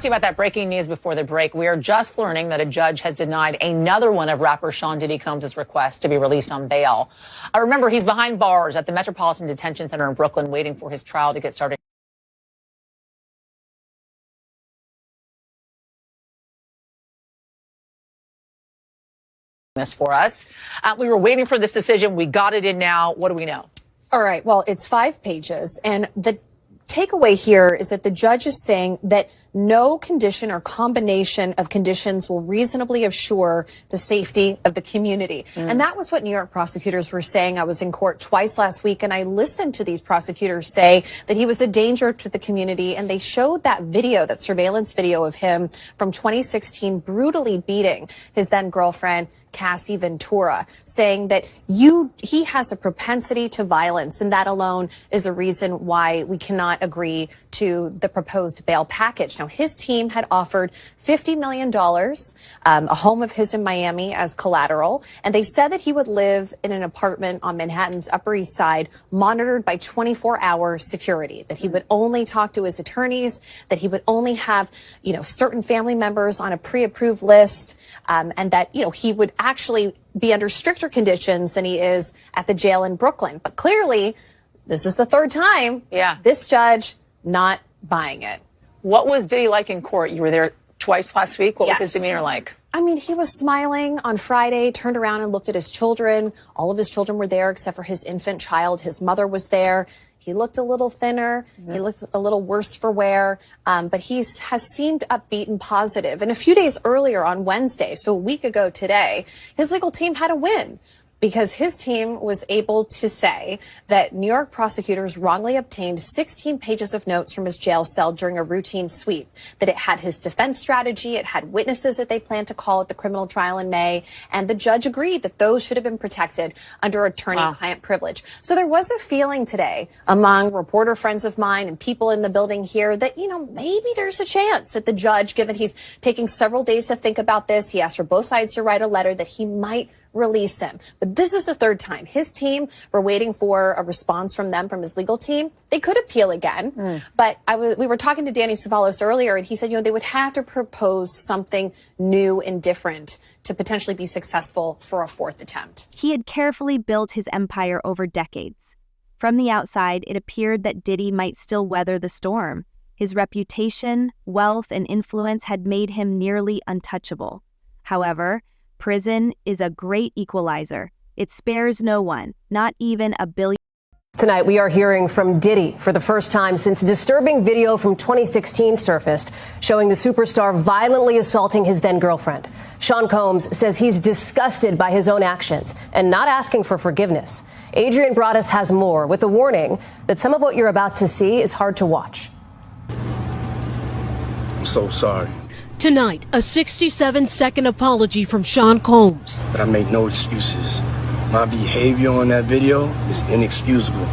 About that breaking news before the break, we are just learning that a judge has denied another one of rapper Shawn Diddy Combs' requests to be released on bail. Remember, he's behind bars at the Metropolitan Detention Center in Brooklyn waiting for his trial to get started. This for us. We were waiting for this decision. We got it in now. What do we know? All right. Well, it's 5 pages, and the takeaway here is that the judge is saying that no condition or combination of conditions will reasonably assure the safety of the community. And that was what New York prosecutors were saying. I was in court twice last week, and I listened to these prosecutors say that he was a danger to the community. And they showed that video, that surveillance video of him from 2016 brutally beating his then girlfriend, Cassie Ventura, saying that he has a propensity to violence, and that alone is a reason why we cannot agree to the proposed bail package. Now, his team had offered $50 million, a home of his in Miami as collateral, and they said that he would live in an apartment on Manhattan's Upper East Side, monitored by 24-hour security, that he would only talk to his attorneys, that he would only have, certain family members on a pre-approved list, and that, he would actually be under stricter conditions than he is at the jail in Brooklyn. But clearly, this is the third time. Yeah. This judge not buying it. What was Diddy like in court? You were there twice last week. What was his demeanor like? I mean, he was smiling on Friday, turned around and looked at his children. All of his children were there except for his infant child. His mother was there. He looked a little thinner. He looked a little worse for wear. But he has seemed upbeat and positive. And a few days earlier on Wednesday, so a week ago today, his legal team had a win, because his team was able to say that New York prosecutors wrongly obtained 16 pages of notes from his jail cell during a routine sweep, that it had his defense strategy, it had witnesses that they planned to call at the criminal trial in May, and the judge agreed that those should have been protected under attorney-client privilege. So there was a feeling today among reporter friends of mine and people in the building here that, maybe there's a chance that the judge, given he's taking several days to think about this, he asked for both sides to write a letter, that he might release him. But this is the third time. His team were waiting for a response from his legal team. They could appeal again. But we were talking to Danny Savalos earlier, and he said, they would have to propose something new and different to potentially be successful for a fourth attempt. He had carefully built his empire over decades. From the outside, it appeared that Diddy might still weather the storm. His reputation, wealth, and influence had made him nearly untouchable. However, prison is a great equalizer. It spares no one, not even a billion. Tonight, we are hearing from Diddy for the first time since a disturbing video from 2016 surfaced showing the superstar violently assaulting his then-girlfriend. Shawn Combs says he's disgusted by his own actions and not asking for forgiveness. Adrian Broadus has more, with a warning that some of what you're about to see is hard to watch. I'm so sorry. Tonight, a 67-second apology from Shawn Combs. But I make no excuses. My behavior on that video is inexcusable.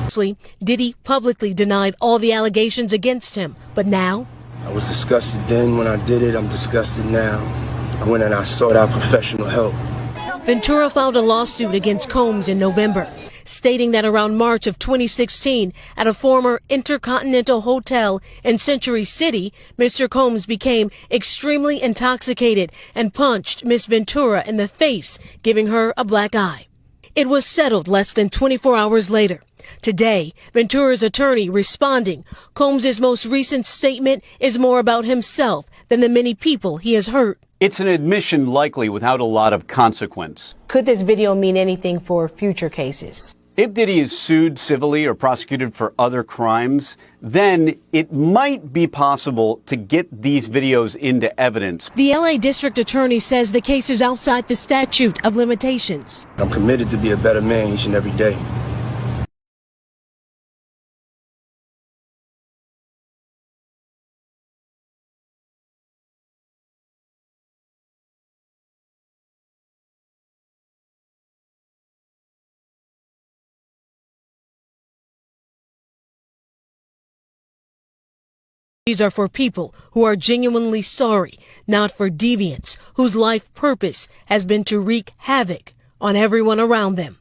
Diddy publicly denied all the allegations against him, but now? I was disgusted then when I did it. I'm disgusted now. I went and I sought out professional help. Ventura filed a lawsuit against Combs in November, stating that around March of 2016, at a former Intercontinental Hotel in Century City, Mr. Combs became extremely intoxicated and punched Miss Ventura in the face, giving her a black eye. It was settled less than 24 hours later. Today, Ventura's attorney responding, Combs' most recent statement is more about himself than the many people he has hurt. It's an admission likely without a lot of consequence. Could this video mean anything for future cases? If Diddy is sued civilly or prosecuted for other crimes, then it might be possible to get these videos into evidence. The LA District Attorney says the case is outside the statute of limitations. I'm committed to be a better man each and every day. These are for people who are genuinely sorry, not for deviants whose life purpose has been to wreak havoc on everyone around them.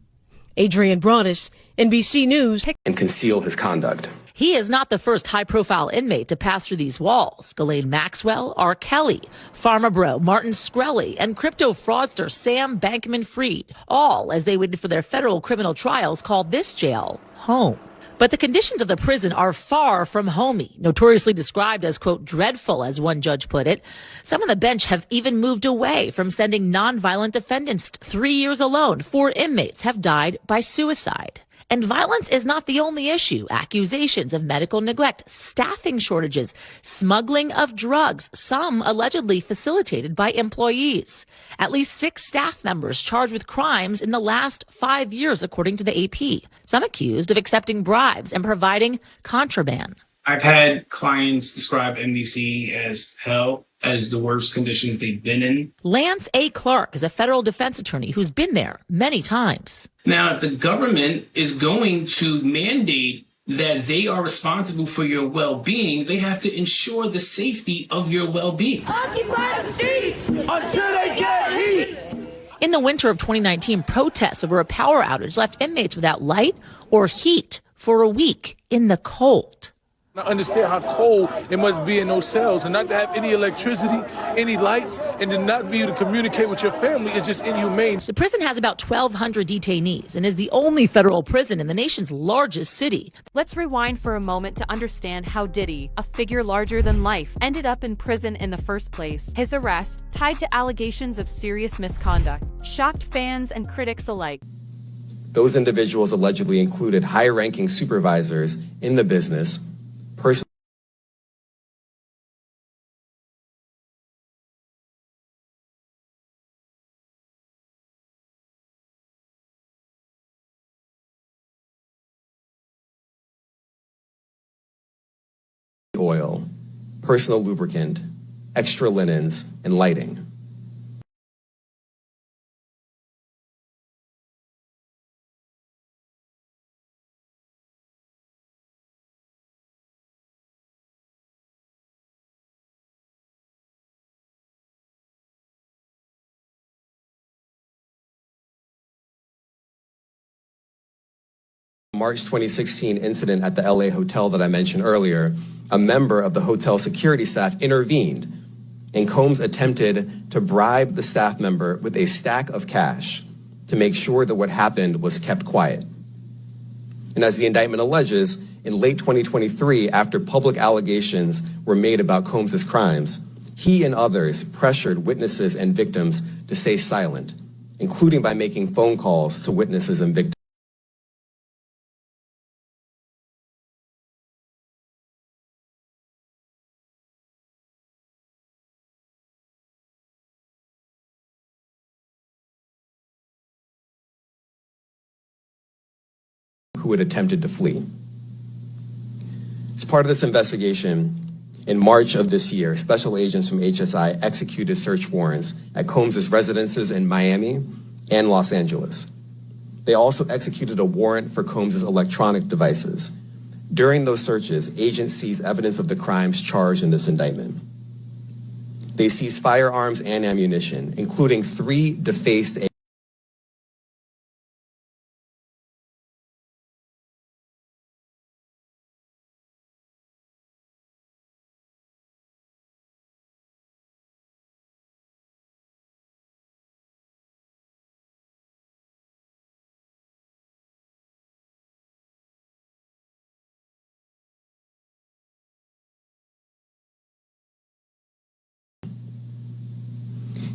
Adrian Broadus, NBC News. And conceal his conduct. He is not the first high-profile inmate to pass through these walls. Ghislaine Maxwell, R. Kelly, Pharma Bro Martin Shkreli, and crypto fraudster Sam Bankman-Fried, all as they waited for their federal criminal trials, called this jail home. But the conditions of the prison are far from homey, notoriously described as, quote, dreadful, as one judge put it. Some on the bench have even moved away from sending nonviolent defendants. 3 years alone, 4 inmates have died by suicide. And violence is not the only issue. Accusations of medical neglect, staffing shortages, smuggling of drugs, some allegedly facilitated by employees. At least 6 staff members charged with crimes in the last 5 years, according to the AP. Some accused of accepting bribes and providing contraband. I've had clients describe MDC as hell, as the worst conditions they've been in. Lance A. Clark is a federal defense attorney who's been there many times. Now, if the government is going to mandate that they are responsible for your well-being, they have to ensure the safety of your well-being. Occupy the streets until they get heat. In the winter of 2019, protests over a power outage left inmates without light or heat for a week in the cold. I understand how cold it must be in those cells, and not to have any electricity, any lights, and to not be able to communicate with your family is just inhumane. The prison has about 1,200 detainees and is the only federal prison in the nation's largest city. Let's rewind for a moment to understand how Diddy, a figure larger than life, ended up in prison in the first place. His arrest, tied to allegations of serious misconduct, shocked fans and critics alike. Those individuals allegedly included high-ranking supervisors in the business, oil, personal lubricant, extra linens, and lighting. March 2016 incident at the LA hotel that I mentioned earlier, a member of the hotel security staff intervened, and Combs attempted to bribe the staff member with a stack of cash to make sure that what happened was kept quiet. And as the indictment alleges, in late 2023, after public allegations were made about Combs's crimes, he and others pressured witnesses and victims to stay silent, including by making phone calls to witnesses and victims. Who had attempted to flee. As part of this investigation, in March of this year, special agents from HSI executed search warrants at Combs's residences in Miami and Los Angeles. They also executed a warrant for Combs's electronic devices. During those searches, agents seized evidence of the crimes charged in this indictment. They seized firearms and ammunition, including 3 defaced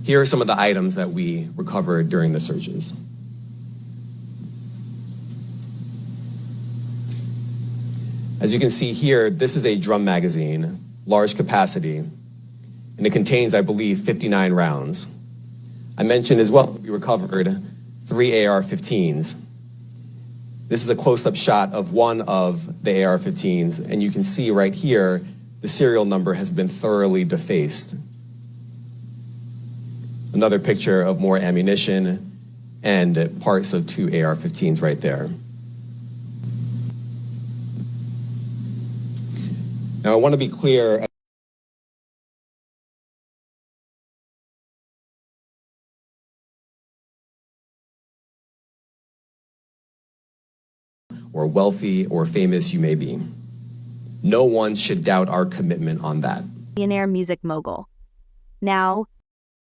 Here are some of the items that we recovered during the searches. As you can see here, this is a drum magazine, large capacity, and it contains, I believe, 59 rounds. I mentioned as well we recovered 3 AR-15s. This is a close-up shot of one of the AR-15s, and you can see right here the serial number has been thoroughly defaced. Another picture of more ammunition and parts of 2 AR-15s right there. Now, I want to be clear. Or wealthy or famous you may be. No one should doubt our commitment on that. Millionaire music mogul. Now,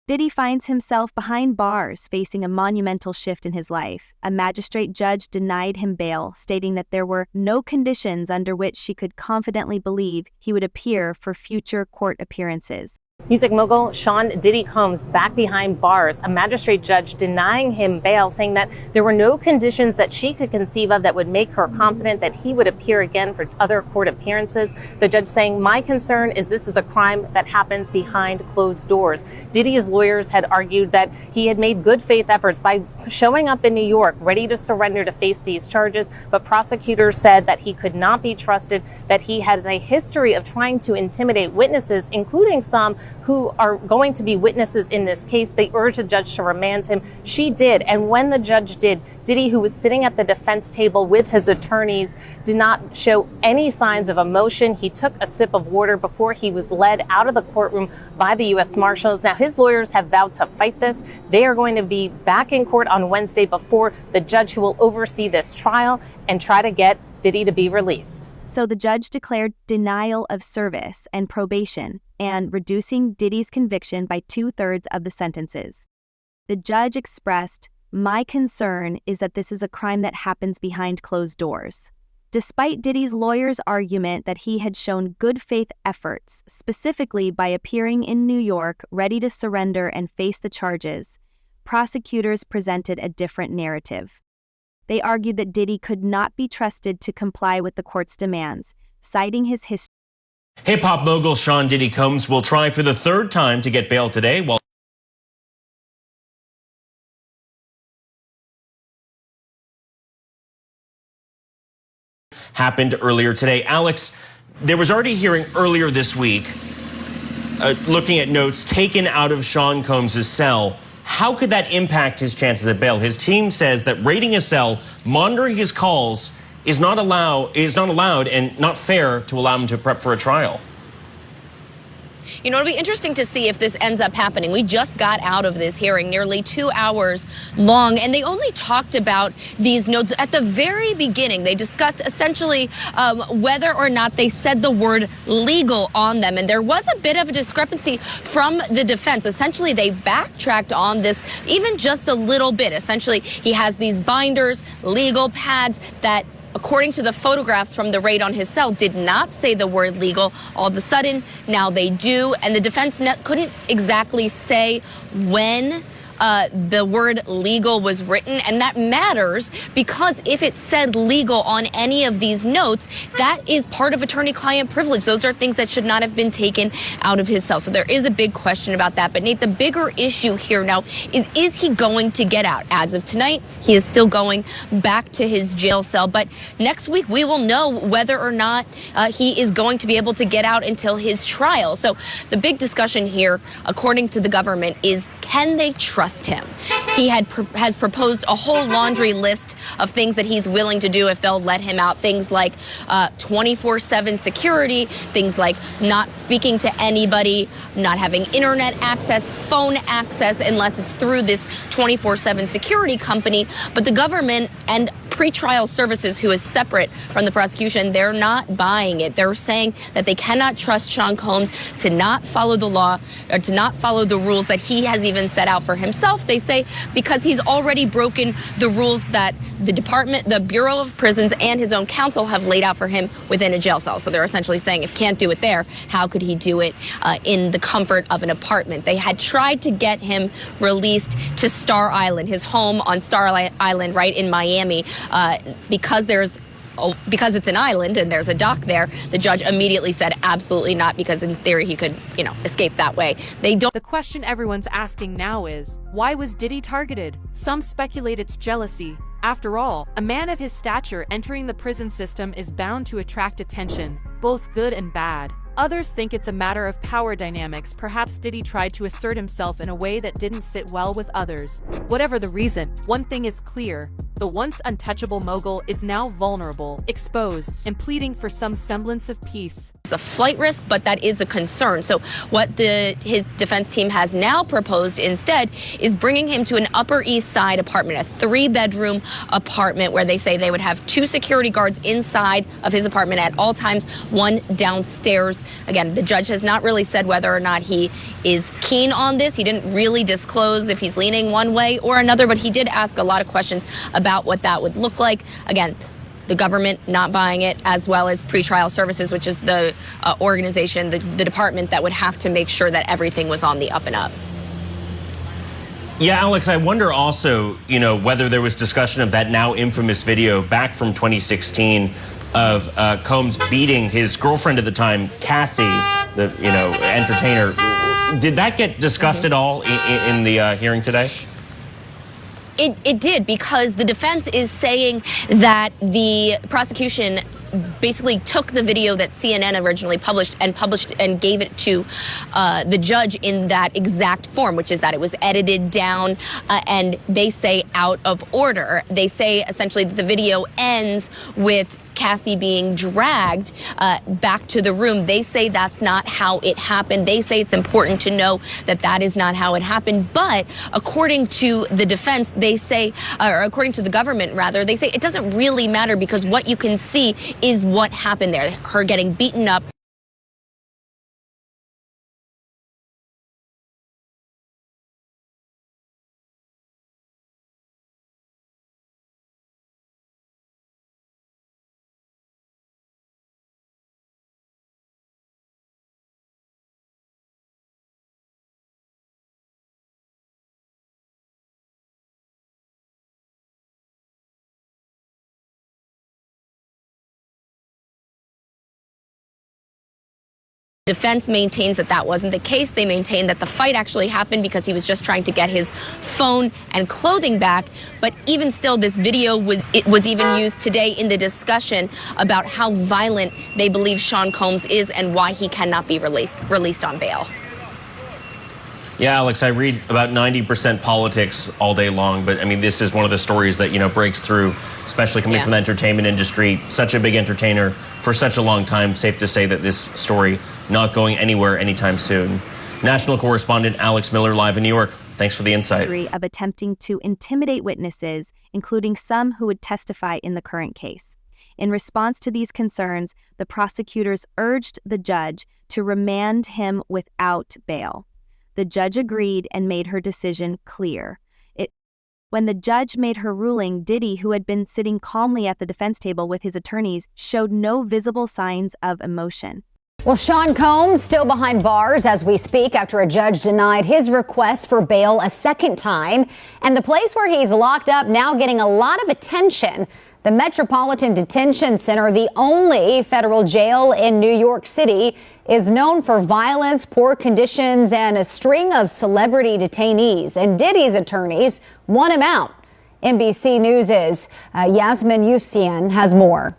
Diddy finds himself behind bars, facing a monumental shift in his life. A magistrate judge denied him bail, stating that there were no conditions under which she could confidently believe he would appear for future court appearances. Music mogul Shawn Diddy Combs back behind bars, a magistrate judge denying him bail, saying that there were no conditions that she could conceive of that would make her confident that he would appear again for other court appearances. The judge saying, "My concern is this is a crime that happens behind closed doors." Diddy's lawyers had argued that he had made good faith efforts by showing up in New York, ready to surrender to face these charges, but prosecutors said that he could not be trusted, that he has a history of trying to intimidate witnesses, including some who are going to be witnesses in this case. They urged the judge to remand him. She did. And when the judge did, Diddy, who was sitting at the defense table with his attorneys, did not show any signs of emotion. He took a sip of water before he was led out of the courtroom by the U.S. Marshals. Now, his lawyers have vowed to fight this. They are going to be back in court on Wednesday before the judge who will oversee this trial and try to get Diddy to be released. So the judge declared denial of service and probation and reducing Diddy's conviction by 2/3 of the sentences. The judge expressed, "My concern is that this is a crime that happens behind closed doors." Despite Diddy's lawyer's argument that he had shown good faith efforts, specifically by appearing in New York ready to surrender and face the charges, prosecutors presented a different narrative. They argued that Diddy could not be trusted to comply with the court's demands, citing his history. Hip-hop mogul Shawn Diddy Combs will try for the third time to get bail today while happened earlier today. Alex, there was already a hearing earlier this week looking at notes taken out of Shawn Combs' cell. How could that impact his chances at bail? His team says that raiding his cell, monitoring his calls, is not allowed and not fair to allow him to prep for a trial. You know, it'll be interesting to see if this ends up happening. We just got out of this hearing nearly 2 hours long, and they only talked about these notes at the very beginning. They discussed essentially whether or not they said the word legal on them, and there was a bit of a discrepancy from the defense. Essentially, they backtracked on this even just a little bit. Essentially, he has these binders, legal pads that, according to the photographs from the raid on his cell, did not say the word legal. All of a sudden, now they do. And the defense couldn't exactly say when the word legal was written. And that matters because if it said legal on any of these notes, that is part of attorney-client privilege. Those are things that should not have been taken out of his cell. So there is a big question about that. But Nate, the bigger issue here now is he going to get out? As of tonight, he is still going back to his jail cell. But next week, we will know whether or not he is going to be able to get out until his trial. So the big discussion here, according to the government, is can they trust him? He has proposed a whole laundry list of things that he's willing to do if they'll let him out. Things like 24/7 security, things like not speaking to anybody, not having internet access, phone access, unless it's through this 24/7 security company. But the government and pretrial services, who is separate from the prosecution, they're not buying it. They're saying that they cannot trust Shawn Combs to not follow the law or to not follow the rules that he has even set out for himself. They say because he's already broken the rules that the department, the Bureau of Prisons, and his own counsel have laid out for him within a jail cell. So they're essentially saying if he can't do it there, how could he do it in the comfort of an apartment? They had tried to get him released to Star Island, his home on Star Island right in Miami, because it's an island and there's a dock there. The judge immediately said absolutely not, because in theory he could, escape that way. They don't. The question everyone's asking now is, why was Diddy targeted? Some speculate it's jealousy. After all, a man of his stature entering the prison system is bound to attract attention, both good and bad. Others think it's a matter of power dynamics. Perhaps Diddy tried to assert himself in a way that didn't sit well with others. Whatever the reason, one thing is clear. The once untouchable mogul is now vulnerable, exposed, and pleading for some semblance of peace. a flight risk, but that is a concern. So what his defense team has now proposed instead is bringing him to an Upper East Side apartment, a 3-bedroom apartment where they say they would have 2 security guards inside of his apartment at all times, 1 downstairs. Again, the judge has not really said whether or not he is keen on this. He didn't really disclose if he's leaning one way or another, but he did ask a lot of questions about what that would look like. Again, the government not buying it, as well as pretrial services, which is the organization, the department that would have to make sure that everything was on the up and up. Yeah, Alex, I wonder also, whether there was discussion of that now infamous video back from 2016 of Combs beating his girlfriend at the time, Cassie, the entertainer. Did that get discussed at all in the hearing today? It did, because the defense is saying that the prosecution basically took the video that CNN originally published and gave it to the judge in that exact form, which is that it was edited down and they say out of order. They say essentially that the video ends with Cassie being dragged back to the room. They say that's not how it happened. They say it's important to know that that is not how it happened. But according to the defense, they say, or according to the government rather, they say it doesn't really matter because what you can see is what happened there. Her getting beaten up. Defense maintains that that wasn't the case. They maintain that the fight actually happened because he was just trying to get his phone and clothing back. But even still, this video was even used today in the discussion about how violent they believe Shawn Combs is and why he cannot be released on bail. Yeah, Alex, I read about 90% politics all day long, but I mean, this is one of the stories that, breaks through, especially coming from the entertainment industry. Such a big entertainer for such a long time. Safe to say that this story not going anywhere anytime soon. National correspondent Alex Miller live in New York. Thanks for the insight. Of attempting to intimidate witnesses, including some who would testify in the current case. In response to these concerns, the prosecutors urged the judge to remand him without bail. The judge agreed and made her decision clear. When the judge made her ruling, Diddy, who had been sitting calmly at the defense table with his attorneys, showed no visible signs of emotion. Well, Shawn Combs still behind bars as we speak after a judge denied his request for bail a second time. And the place where he's locked up now getting a lot of attention. The Metropolitan Detention Center, the only federal jail in New York City, is known for violence, poor conditions, and a string of celebrity detainees. And Diddy's attorneys want him out. NBC News' Yasmin Youssian has more.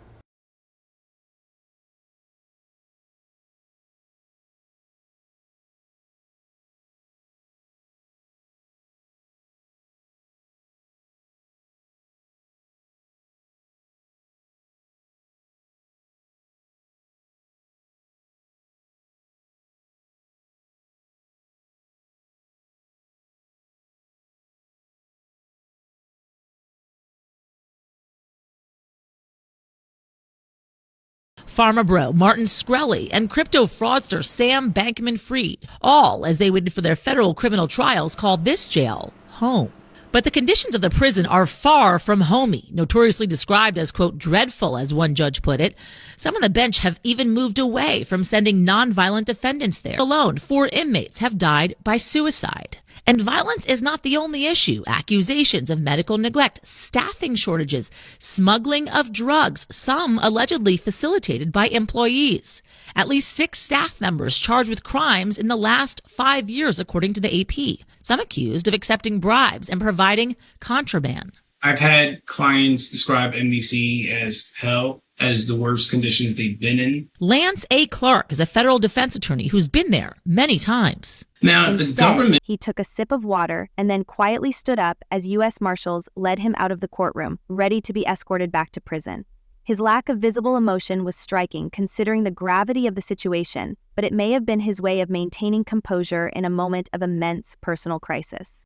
Pharma bro Martin Shkreli and crypto fraudster Sam Bankman-Fried, all as they waited for their federal criminal trials, called this jail home. But the conditions of the prison are far from homey, notoriously described as, quote, dreadful, as one judge put it. Some on the bench have even moved away from sending nonviolent defendants there. Alone, 4 inmates have died by suicide. And violence is not the only issue. Accusations of medical neglect, staffing shortages, smuggling of drugs, some allegedly facilitated by employees. At least 6 staff members charged with crimes in the last 5 years, according to the AP. Some accused of accepting bribes and providing contraband. I've had clients describe NBC as hell, as the worst conditions they've been in. Lance A. Clark is a federal defense attorney who's been there many times. Now, Instead, the government... He took a sip of water and then quietly stood up as U.S. Marshals led him out of the courtroom, ready to be escorted back to prison. His lack of visible emotion was striking considering the gravity of the situation, but it may have been his way of maintaining composure in a moment of immense personal crisis.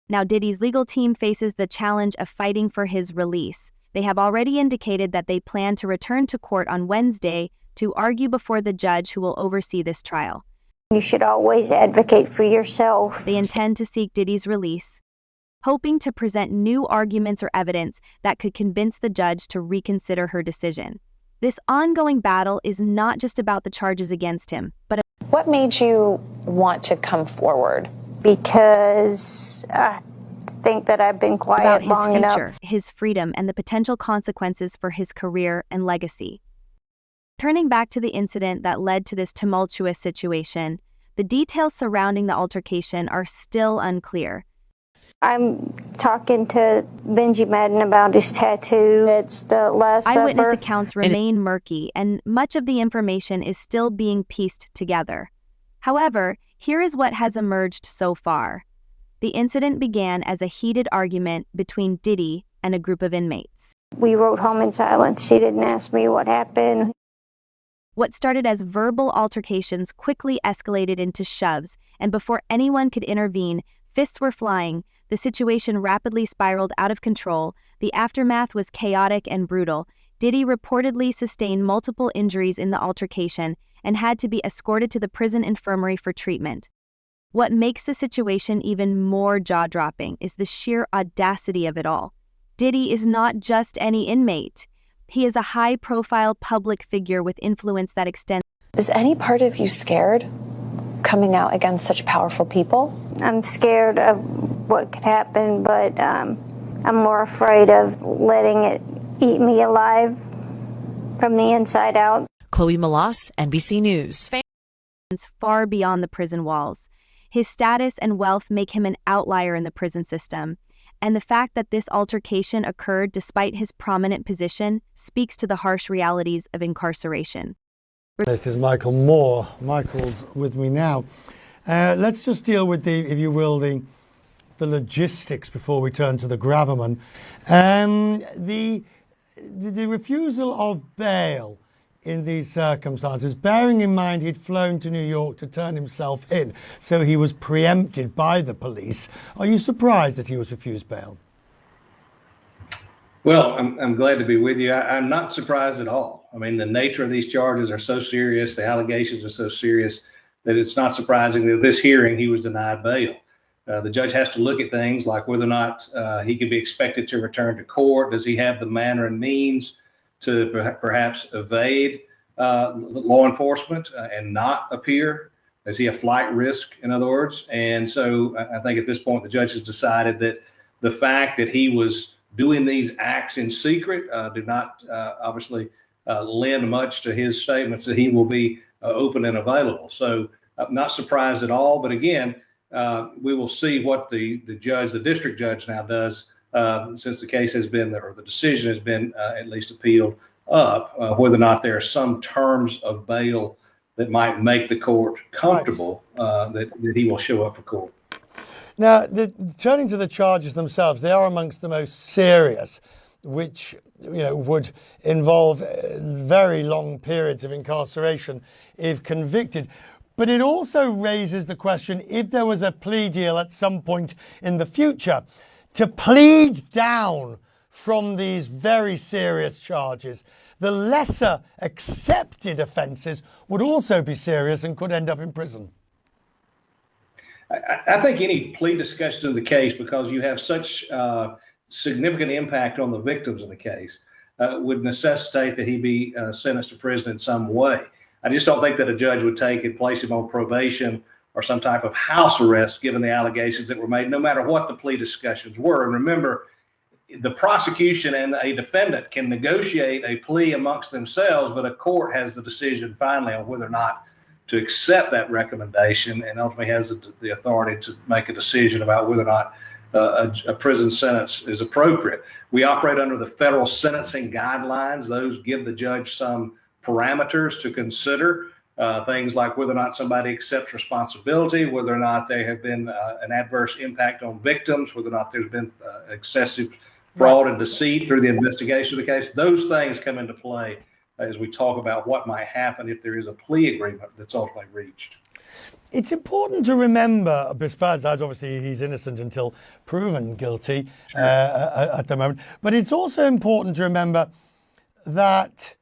Now Diddy's legal team faces the challenge of fighting for his release. They have already indicated that they plan to return to court on Wednesday to argue before the judge who will oversee this trial. You should always advocate for yourself. They intend to seek Diddy's release, hoping to present new arguments or evidence that could convince the judge to reconsider her decision. This ongoing battle is not just about the charges against him, but what made you want to come forward? Because I think that I've been quiet about his long future, enough. His freedom, and the potential consequences for his career and legacy. Turning back to the incident that led to this tumultuous situation, the details surrounding the altercation are still unclear. I'm talking to Benji Madden about his tattoo. It's the Last Supper. Eyewitness accounts remain murky, and much of the information is still being pieced together. However, here is what has emerged so far. The incident began as a heated argument between Diddy and a group of inmates. We rode home in silence. She didn't ask me what happened. What started as verbal altercations quickly escalated into shoves, and before anyone could intervene, fists were flying. The situation rapidly spiraled out of control. The aftermath was chaotic and brutal. Diddy reportedly sustained multiple injuries in the altercation and had to be escorted to the prison infirmary for treatment. What makes the situation even more jaw-dropping is the sheer audacity of it all. Diddy is not just any inmate. He is a high-profile public figure with influence that extends. Is any part of you scared coming out against such powerful people? I'm scared of what could happen, but I'm more afraid of letting it eat me alive from the inside out. Chloe Malas, NBC News. Far beyond the prison walls. His status and wealth make him an outlier in the prison system, and the fact that this altercation occurred despite his prominent position speaks to the harsh realities of incarceration. This is Michael Moore. Michael's with me now. Let's just deal with the, if you will, the logistics before we turn to the gravamen. The refusal of bail in these circumstances, bearing in mind he'd flown to New York to turn himself in, so he was preempted by the police. Are you surprised that he was refused bail? Well, I'm glad to be with you. I'm not surprised at all. I mean, the nature of these charges are so serious, the allegations are so serious, that it's not surprising that this hearing he was denied bail. The judge has to look at things like whether or not he could be expected to return to court. Does he have the manner and means to perhaps evade law enforcement and not appear? Is he a flight risk, in other words? And so I think at this point, the judge has decided that the fact that he was doing these acts in secret did not obviously lend much to his statements that he will be open and available. So I'm not surprised at all. But again, we will see what the district judge now does since the case has been, or the decision has been at least appealed up, whether or not there are some terms of bail that might make the court comfortable that he will show up for court. Now, turning to the charges themselves, they are amongst the most serious, which would involve very long periods of incarceration if convicted. But it also raises the question, if there was a plea deal at some point in the future, to plead down from these very serious charges, the lesser accepted offences would also be serious and could end up in prison. I think any plea discussion of the case, because you have such significant impact on the victims of the case, would necessitate that he be sentenced to prison in some way. I just don't think that a judge would take and place him on probation or some type of house arrest, given the allegations that were made, no matter what the plea discussions were. And remember, the prosecution and a defendant can negotiate a plea amongst themselves, but a court has the decision finally on whether or not to accept that recommendation, and ultimately has the authority to make a decision about whether or not a prison sentence is appropriate. We operate under the federal sentencing guidelines. Those give the judge some parameters to consider, things like whether or not somebody accepts responsibility, whether or not there have been an adverse impact on victims, whether or not there's been excessive fraud and deceit through the investigation of the case. Those things come into play as we talk about what might happen if there is a plea agreement that's ultimately reached. It's important to remember, besides obviously he's innocent until proven guilty at the moment, but it's also important to remember that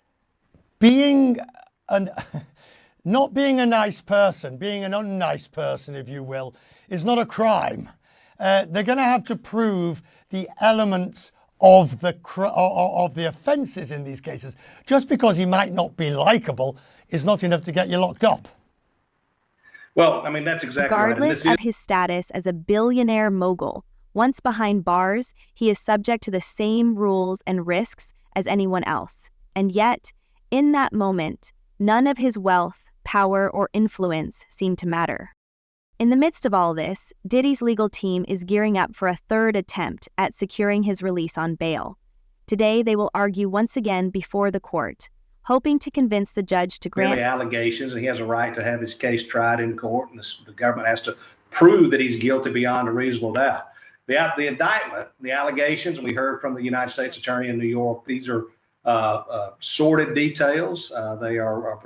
not being a nice person, being an unnice person, if you will, is not a crime. They're going to have to prove the elements of the offences in these cases. Just because he might not be likable is not enough to get you locked up. Well, I mean, that's exactly Regardless of his status as a billionaire mogul, once behind bars, he is subject to the same rules and risks as anyone else. And yet, in that moment, none of his wealth, power, or influence seemed to matter. In the midst of all this, Diddy's legal team is gearing up for a third attempt at securing his release on bail. Today, they will argue once again before the court, hoping to convince the judge to grant the allegations, and he has a right to have his case tried in court, and the government has to prove that he's guilty beyond a reasonable doubt. The indictment, the allegations, we heard from the United States Attorney in New York, these are sordid details. They are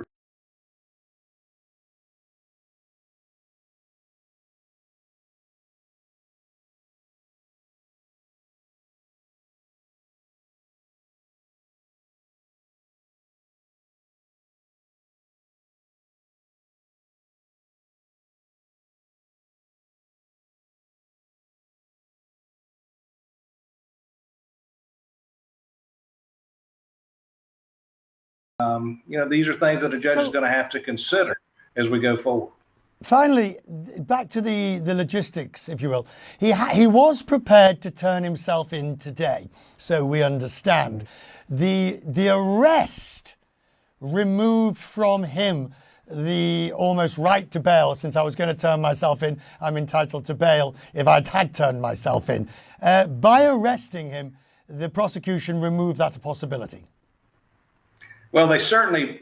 these are things that a judge is going to have to consider as we go forward. Finally, back to the logistics, if you will. He was prepared to turn himself in today, so we understand. The arrest removed from him the almost right to bail. Since I was going to turn myself in, I'm entitled to bail if I'd had turned myself in. By arresting him, the prosecution removed that possibility. Well, they certainly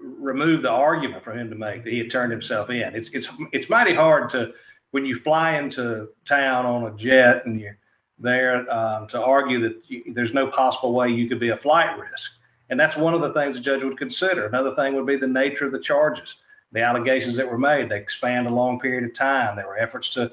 removed the argument for him to make that he had turned himself in. It's mighty hard to, when you fly into town on a jet and you're there to argue that there's no possible way you could be a flight risk. And that's one of the things the judge would consider. Another thing would be the nature of the charges, the allegations that were made. They spanned a long period of time. There were efforts to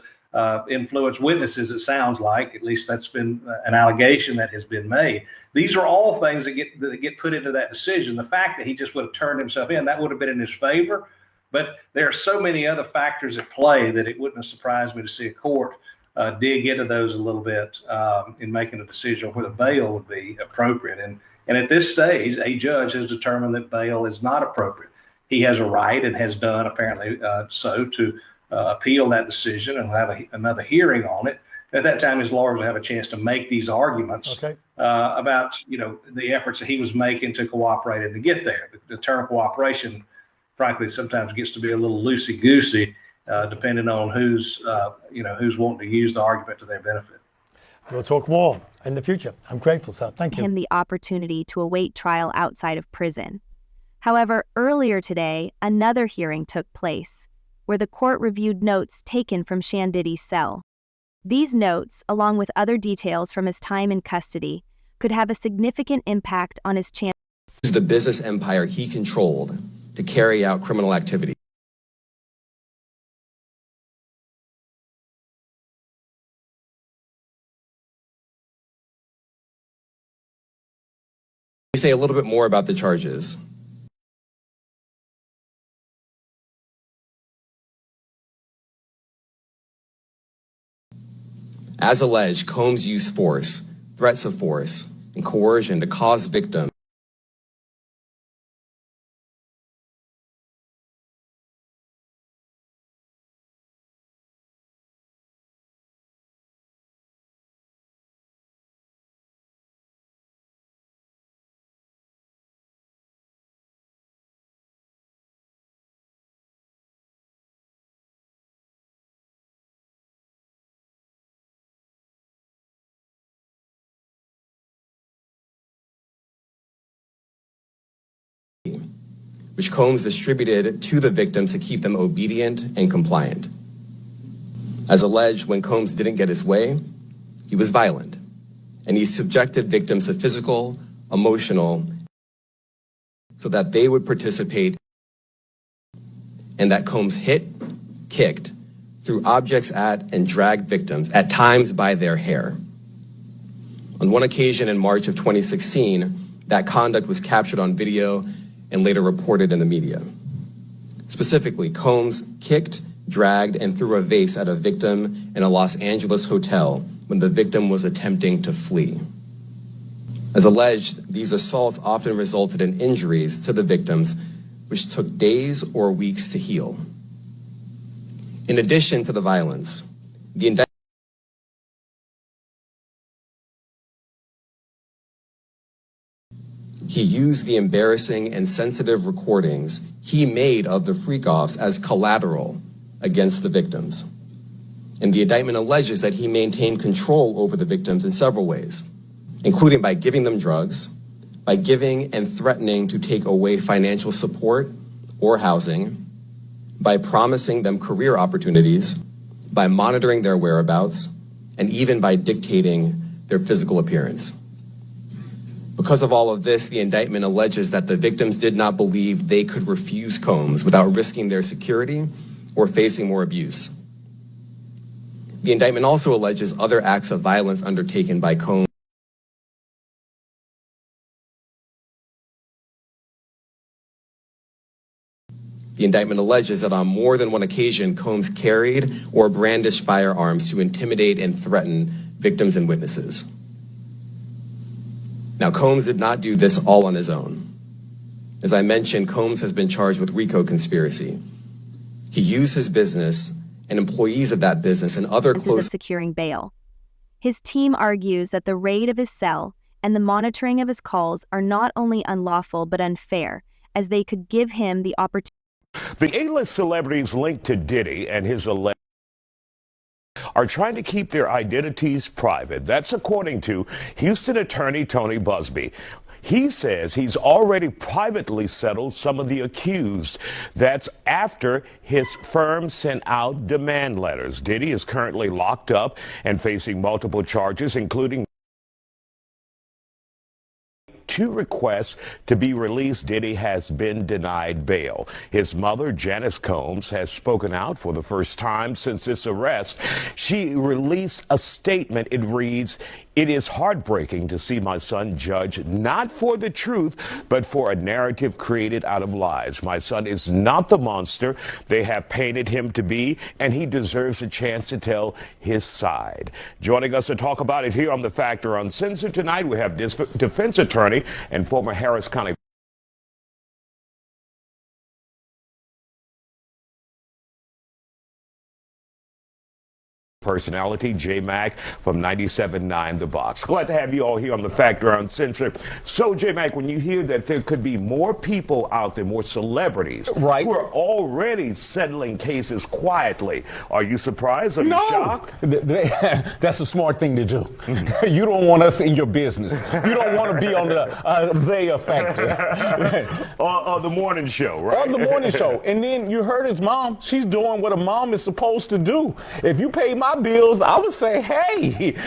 influence witnesses, it sounds like. At least that's been an allegation that has been made. These are all things that get put into that decision. The fact that he just would have turned himself in, that would have been in his favor. But there are so many other factors at play that it wouldn't have surprised me to see a court dig into those a little bit in making a decision whether bail would be appropriate. And at this stage, a judge has determined that bail is not appropriate. He has a right, and has done apparently so, to appeal that decision and have another hearing on it. At that time, his lawyers will have a chance to make these arguments about the efforts that he was making to cooperate and to get there. The term cooperation, frankly, sometimes gets to be a little loosey-goosey, depending on who's wanting to use the argument to their benefit. We'll talk more in the future. I'm grateful, sir. Thank you. Him the opportunity to await trial outside of prison. However, earlier today, another hearing took place, where the court reviewed notes taken from Shawn Diddy's cell. These notes, along with other details from his time in custody, could have a significant impact on his chances. The business empire he controlled to carry out criminal activity. Let me say a little bit more about the charges. As alleged, Combs used force, threats of force, and coercion to cause victims which Combs distributed to the victims to keep them obedient and compliant. As alleged, when Combs didn't get his way, he was violent and he subjected victims to physical, emotional, so that they would participate, and that Combs hit, kicked, threw objects at, and dragged victims, at times by their hair. On one occasion in March of 2016, that conduct was captured on video and later reported in the media. Specifically, Combs kicked, dragged, and threw a vase at a victim in a Los Angeles hotel when the victim was attempting to flee. As alleged, these assaults often resulted in injuries to the victims, which took days or weeks to heal. In addition to the violence, the indictment he used the embarrassing and sensitive recordings he made of the freak-offs as collateral against the victims. And the indictment alleges that he maintained control over the victims in several ways, including by giving them drugs, by giving and threatening to take away financial support or housing, by promising them career opportunities, by monitoring their whereabouts, and even by dictating their physical appearance. Because of all of this, the indictment alleges that the victims did not believe they could refuse Combs without risking their security or facing more abuse. The indictment also alleges other acts of violence undertaken by Combs. The indictment alleges that on more than one occasion, Combs carried or brandished firearms to intimidate and threaten victims and witnesses. Now, Combs did not do this all on his own. As I mentioned, Combs has been charged with RICO conspiracy. He used his business and employees of that business and other close... of securing bail. His team argues that the raid of his cell and the monitoring of his calls are not only unlawful but unfair, as they could give him the opportunity. The A-list celebrities linked to Diddy and his alleged are trying to keep their identities private. That's according to Houston attorney Tony Busby. He says he's already privately settled some of the accused. That's after his firm sent out demand letters. Diddy is currently locked up and facing multiple charges, including 2 requests to be released. Diddy has been denied bail. His mother, Janice Combs, has spoken out for the first time since this arrest. She released a statement. It reads, "It is heartbreaking to see my son judged not for the truth, but for a narrative created out of lies. My son is not the monster they have painted him to be, and he deserves a chance to tell his side." Joining us to talk about it here on The Factor Uncensored tonight, we have defense attorney and former Harris County personality, J-Mac from 97.9 The Box. Glad to have you all here on The Factor Uncensored. So, J-Mac, when you hear that there could be more people out there, more celebrities, right, who are already settling cases quietly, are you surprised? Are you shocked? That's a smart thing to do. You don't want us in your business. You don't want to be on the Isaiah Factor. The morning show, right? On the morning show. And then you heard his mom. She's doing what a mom is supposed to do. If you pay my bills, I would say, hey,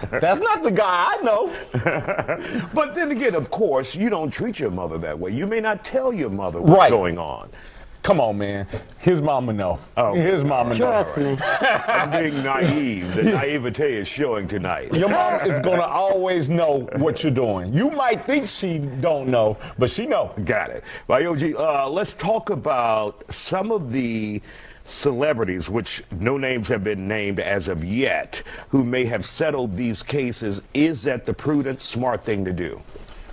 that's not the guy I know. But then again, of course, you don't treat your mother that way. You may not tell your mother what's going on. Come on, man. His mama know. Oh, his mama Trust know. me. I'm being naive. The naivete is showing tonight. Your mom is going to always know what you're doing. You might think she don't know, but she know. Got it. Bayoji, let's talk about some of the celebrities, which no names have been named as of yet, who may have settled these cases. Is that the prudent, smart thing to do?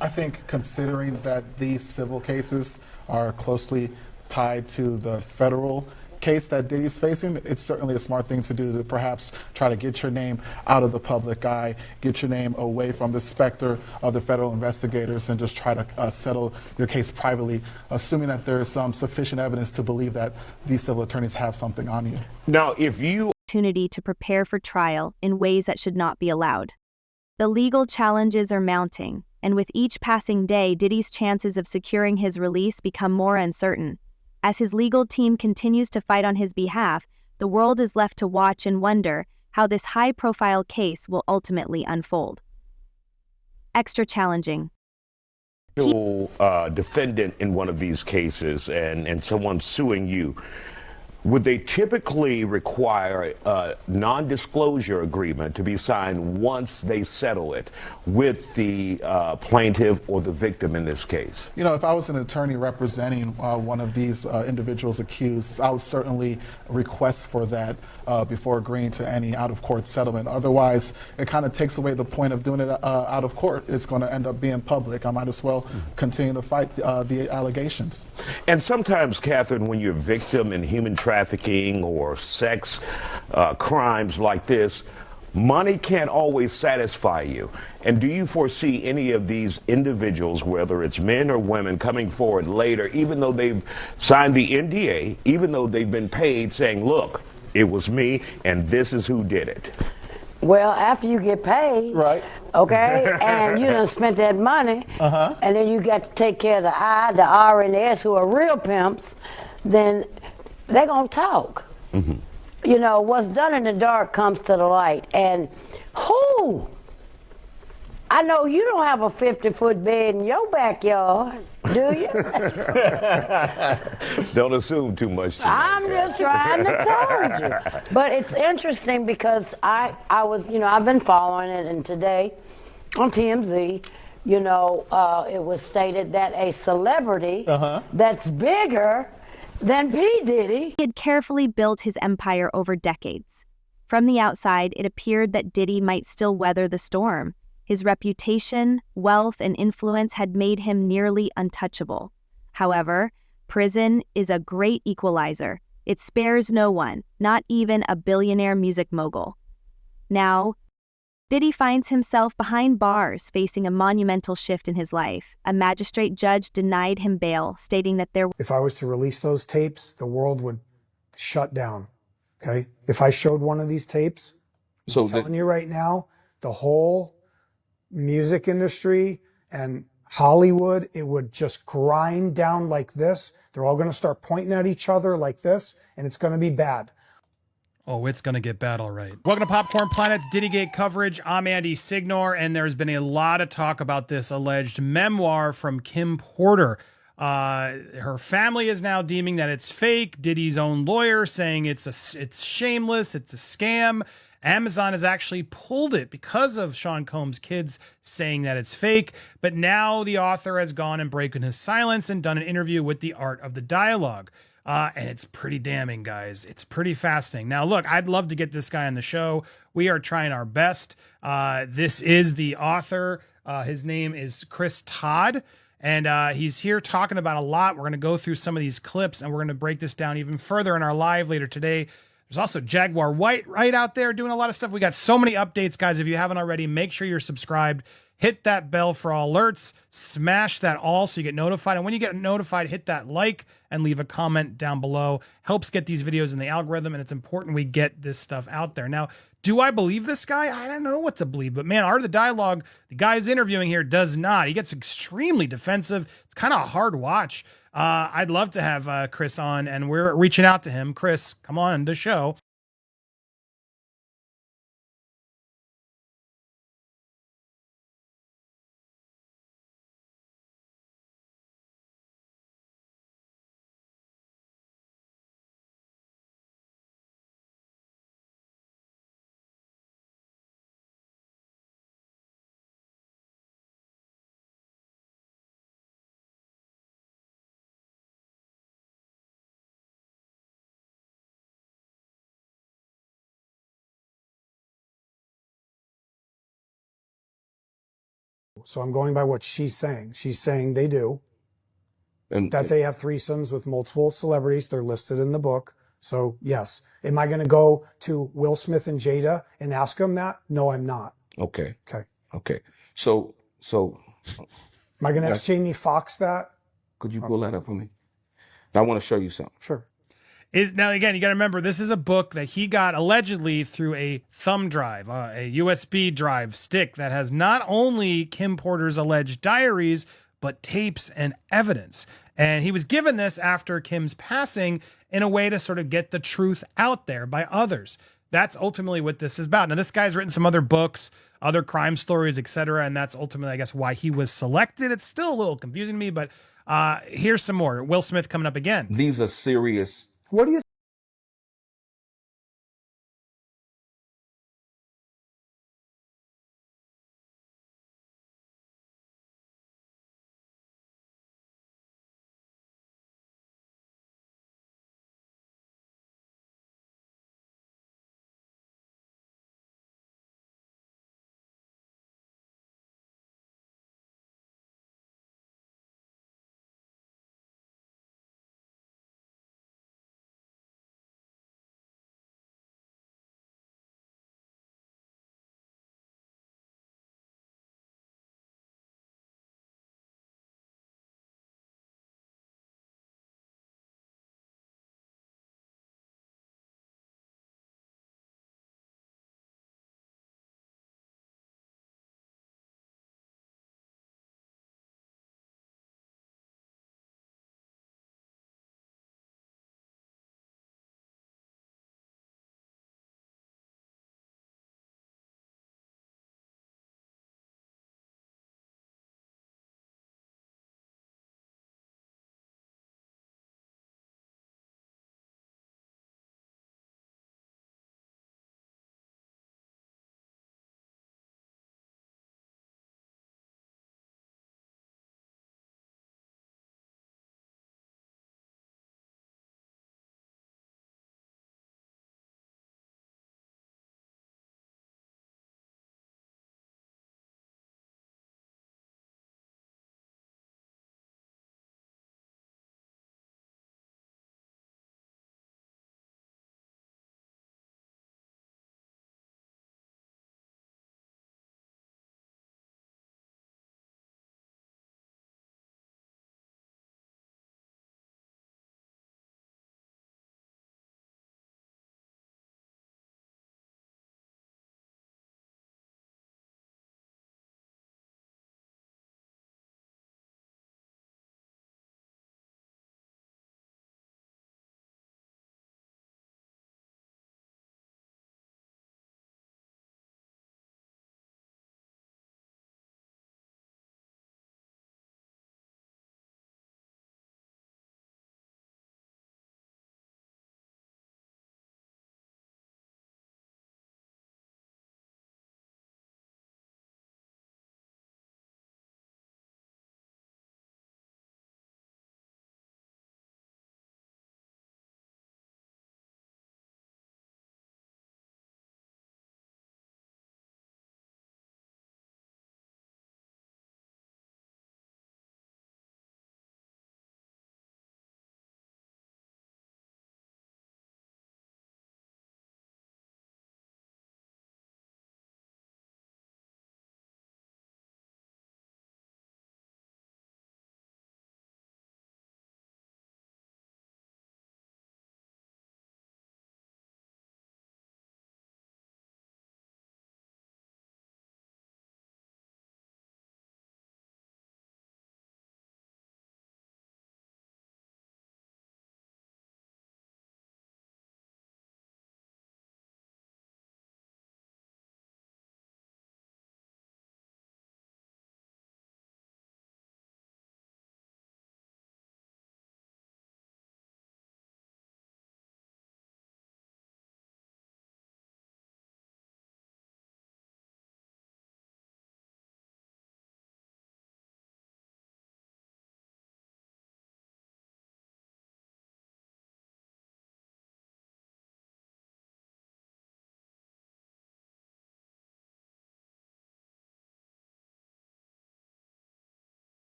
I think considering that these civil cases are closely tied to the federal case that Diddy's facing, it's certainly a smart thing to do to perhaps try to get your name out of the public eye, get your name away from the specter of the federal investigators, and just try to settle your case privately, assuming that there is some sufficient evidence to believe that these civil attorneys have something on you. Now, if you opportunity to prepare for trial in ways that should not be allowed. The legal challenges are mounting, and with each passing day, Diddy's chances of securing his release become more uncertain. As his legal team continues to fight on his behalf, the world is left to watch and wonder how this high-profile case will ultimately unfold. Extra challenging. Defendant in one of these cases and someone suing you, would they typically require a non-disclosure agreement to be signed once they settle it with the plaintiff or the victim in this case? You know, if I was an attorney representing one of these individuals accused, I would certainly request for that before agreeing to any out-of-court settlement. Otherwise, it kind of takes away the point of doing it out of court. It's going to end up being public. I might as well continue to fight the allegations. And sometimes, Catherine, when you're a victim in human trafficking or sex crimes like this, money can't always satisfy you. And do you foresee any of these individuals, whether it's men or women, coming forward later, even though they've signed the NDA, even though they've been paid, saying, look, it was me and this is who did it? Well, after you get paid, right? Okay, and you done spent that money, and then you got to take care of the I, the R, and the S, who are real pimps, then they're gonna talk. You know, what's done in the dark comes to the light. And who? I know you don't have a 50-foot bed in your backyard, do you? Don't assume too much. I'm just trying to tell you. But it's interesting because I was, you know, I've been following it, and today on TMZ, you know, it was stated that a celebrity that's bigger than P. Diddy. He had carefully built his empire over decades. From the outside, it appeared that Diddy might still weather the storm. His reputation, wealth, and influence had made him nearly untouchable. However, prison is a great equalizer. It spares no one, not even a billionaire music mogul. Now, Diddy finds himself behind bars, facing a monumental shift in his life. A magistrate judge denied him bail, stating that If I was to release those tapes, the world would shut down, okay? If I showed one of these tapes, I'm telling you right now, the whole music industry and Hollywood, it would just grind down like this. They're all going to start pointing at each other like this, and it's going to be bad. Oh, it's going to get bad, all right. Welcome to Popcorn Planet's Diddygate coverage. I'm Andy Signor, and there's been a lot of talk about this alleged memoir from Kim Porter. Her family is now deeming that it's fake. Diddy's own lawyer saying it's shameless, it's a scam. Amazon has actually pulled it because of Shawn Combs' kids saying that it's fake. But now the author has gone and broken his silence and done an interview with The Art of the Dialogue. And it's pretty damning, guys. It's pretty fascinating. Now, look, I'd love to get this guy on the show. We are trying our best. This is the author. His name is Chris Todd. And he's here talking about a lot. We're going to go through some of these clips, and we're going to break this down even further in our live later today. There's also Jaguar White right out there doing a lot of stuff. We got so many updates, guys. If you haven't already, make sure you're subscribed. Hit that bell for all alerts. Smash that all so you get notified. And when you get notified, hit that like and leave a comment down below. Helps get these videos in the algorithm, and it's important we get this stuff out there. Now, do I believe this guy? I don't know what to believe. But man, Art of the Dialogue, the guy who's interviewing here does not. He gets extremely defensive. It's kind of a hard watch. I'd love to have Chris on, and we're reaching out to him. Chris, come on the show. So I'm going by what she's saying. She's saying they do. And that they have threesomes with multiple celebrities. They're listed in the book. So yes. Am I going to go to Will Smith and Jada and ask them that? No, I'm not. Okay. Okay. Okay. So. Am I going to ask Jamie Foxx that? Could you pull that up for me? I want to show you something. Sure. Now, again, you got to remember, this is a book that he got allegedly through a thumb drive, a USB drive stick that has not only Kim Porter's alleged diaries, but tapes and evidence. And he was given this after Kim's passing in a way to sort of get the truth out there by others. That's ultimately what this is about. Now, this guy's written some other books, other crime stories, etc., and that's ultimately, I guess, why he was selected. It's still a little confusing to me, but here's some more. Will Smith coming up again. These are serious. What do you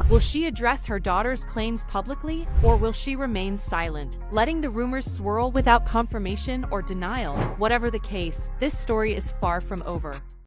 Will she address her daughter's claims publicly, or will she remain silent, letting the rumors swirl without confirmation or denial? Whatever the case, this story is far from over.